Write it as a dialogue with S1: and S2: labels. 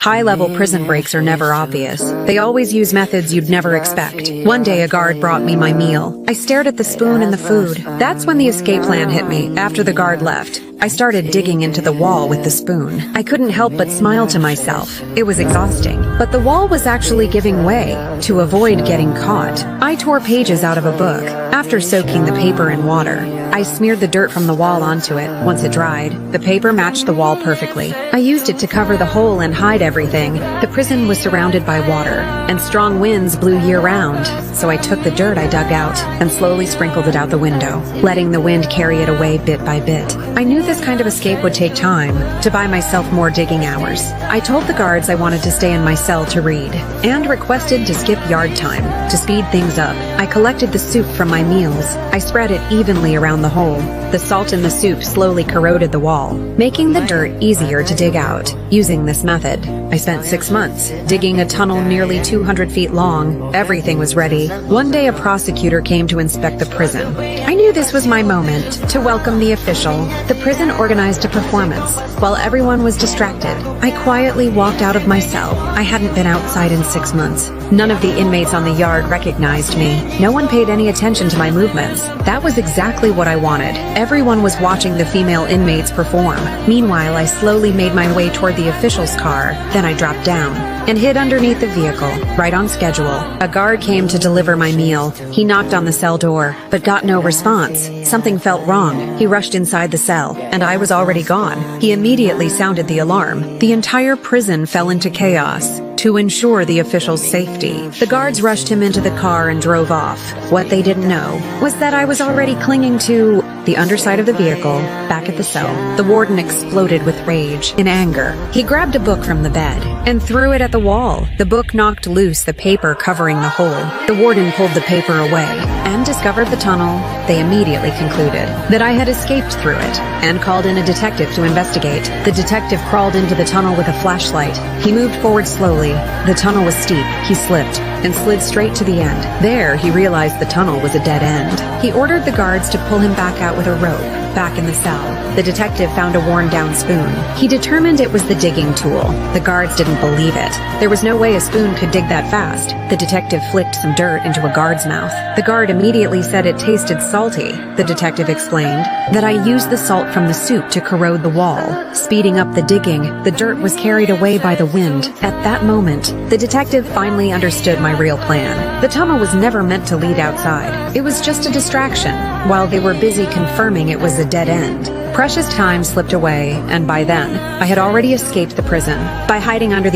S1: High-level prison breaks are never obvious. They always use methods you'd never expect. One day a guard brought me my meal. I stared at the spoon and the food. That's when the escape plan hit me. After the guard left, I started digging into the wall with the spoon. I couldn't help but smile to myself. It was exhausting. But the wall was actually giving way. To avoid getting caught, I tore pages out of a book. After soaking the paper in water, I smeared the dirt from the wall onto it. Once it dried, the paper matched the wall perfectly. I used it to cover the hole and hide everything. The prison was surrounded by water, and strong winds blew year-round. So I took the dirt I dug out and slowly sprinkled it out the window, letting the wind carry it away bit by bit. I knew this kind of escape would take time. To buy myself more digging hours, I told the guards I wanted to stay in my cell to read, and requested to skip yard time. To speed things up, I collected the soup from my meals. I spread it evenly around the hole. The salt in the soup slowly corroded the wall, making the dirt easier to dig out. Using this method, I spent 6 months digging a tunnel nearly 200 feet long. Everything was ready. One day a prosecutor came to inspect the prison. I knew this was my moment to welcome the official. The prison organized a performance. While everyone was distracted, I quietly walked out of my cell. I hadn't been outside in 6 months. None of the inmates on the yard recognized me. No one paid any attention to my movements. That was exactly what I wanted. Everyone was watching the female inmates perform. Meanwhile, I slowly made my way toward the official's car. Then I dropped down and hid underneath the vehicle, right on schedule. A guard came to deliver my meal. He knocked on the cell door, but got no response. Something felt wrong. He rushed inside the cell, and I was already gone. He immediately sounded the alarm. The entire prison fell into chaos. To ensure the official's safety, the guards rushed him into the car and drove off. What they didn't know was that I was already clinging to the underside of the vehicle, back at the cell. The warden exploded with rage. In anger, he grabbed a book from the bed and threw it at the wall. The book knocked loose the paper covering the hole. The warden pulled the paper away and discovered the tunnel. They immediately concluded that I had escaped through it and called in a detective to investigate. The detective crawled into the tunnel with a flashlight. He moved forward slowly. The tunnel was steep. He slipped and slid straight to the end. There, he realized the tunnel was a dead end. He ordered the guards to pull him back out with a rope. Back in the cell, the detective found a worn-down spoon. He determined it was the digging tool. The guards didn't believe it. There was no way a spoon could dig that fast. The detective flicked some dirt into a guard's mouth. The guard immediately said it tasted salty. The detective explained that I used the salt from the soup to corrode the wall, speeding up the digging. The dirt was carried away by the wind. At that moment, the detective finally understood my real plan. The tunnel was never meant to lead outside. It was just a distraction, while they were busy confirming it was a dead end. Precious time slipped away, and by then, I had already escaped the prison. By hiding under the